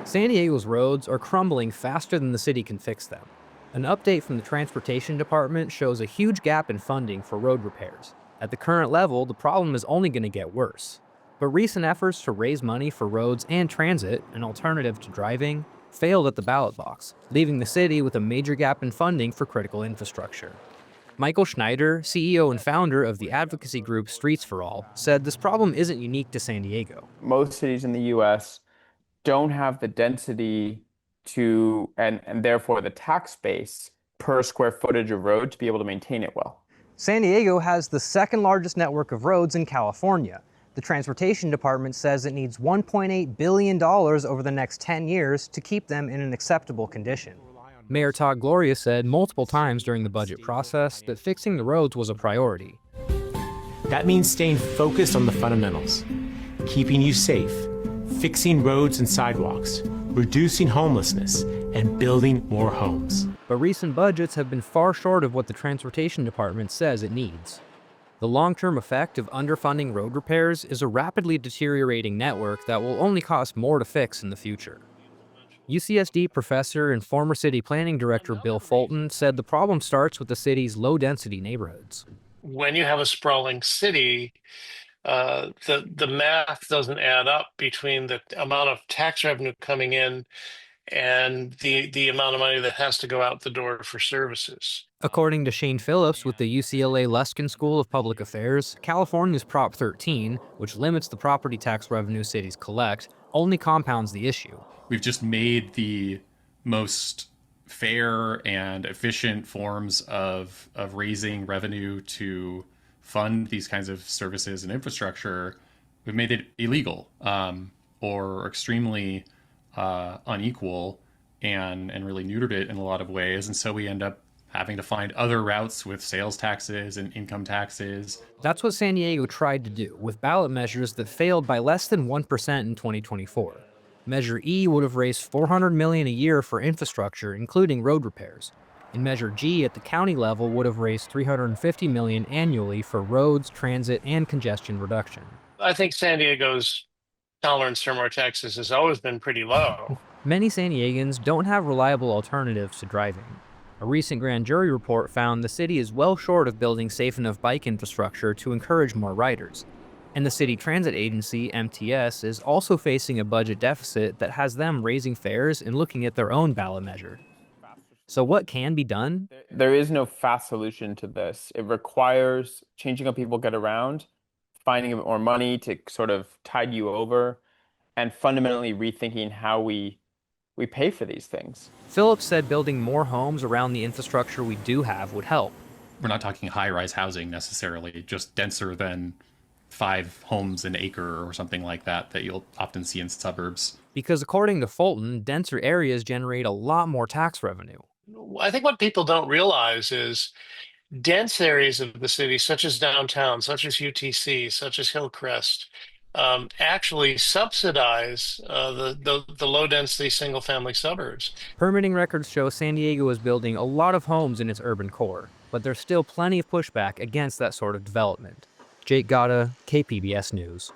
San Diego's roads are crumbling faster than the city can fix them. An update from the Transportation Department shows a huge gap in funding for road repairs. At the current level, the problem is only going to get worse. But recent efforts to raise money for roads and transit, an alternative to driving, failed at the ballot box, leaving the city with a major gap in funding for critical infrastructure. Michael Schneider, CEO and founder of the advocacy group Streets for All, said this problem isn't unique to San Diego. Most cities in the US don't have the density to, and therefore the tax base per square footage of road to be able to maintain it well. San Diego has the second largest network of roads in California. The Transportation Department says it needs $1.8 billion over the next 10 years to keep them in an acceptable condition. Mayor Todd Gloria said multiple times during the budget process that fixing the roads was a priority. That means staying focused on the fundamentals, keeping you safe, fixing roads and sidewalks, reducing homelessness, and building more homes. But recent budgets have been far short of what the Transportation Department says it needs. The long-term effect of underfunding road repairs is a rapidly deteriorating network that will only cost more to fix in the future. UCSD professor and former city planning director Bill Fulton said the problem starts with the city's low-density neighborhoods. When you have a sprawling city, the math doesn't add up between the amount of tax revenue coming in and the amount of money that has to go out the door for services. According to Shane Phillips with the UCLA Luskin School of Public Affairs, California's Prop 13, which limits the property tax revenue cities collect, only compounds the issue. We've just made the most fair and efficient forms of raising revenue to fund these kinds of services and infrastructure. We've made it illegal or extremely unequal and really neutered it in a lot of ways. And so we end up having to find other routes with sales taxes and income taxes. That's what San Diego tried to do with ballot measures that failed by less than 1% in 2024. Measure E would have raised $400 million a year for infrastructure, including road repairs. And Measure G at the county level would have raised $350 million annually for roads, transit, and congestion reduction. I think San Diego's tolerance for more taxes has always been pretty low. Many San Diegans don't have reliable alternatives to driving. A recent grand jury report found the city is well short of building safe enough bike infrastructure to encourage more riders. And the city transit agency, MTS, is also facing a budget deficit that has them raising fares and looking at their own ballot measure. So what can be done? There is no fast solution to this. It requires changing how people get around, finding a bit more money to sort of tide you over, and fundamentally rethinking how we pay for these things. Phillips said building more homes around the infrastructure we do have would help. We're not talking high-rise housing necessarily, just denser than 5 homes an acre or something like that you'll often see in suburbs. Because according to Fulton, denser areas generate a lot more tax revenue. I think what people don't realize is dense areas of the city, such as downtown, such as UTC, such as Hillcrest, actually subsidize the low-density single-family suburbs. Permitting records show San Diego is building a lot of homes in its urban core, but there's still plenty of pushback against that sort of development. Jake Gata, KPBS News.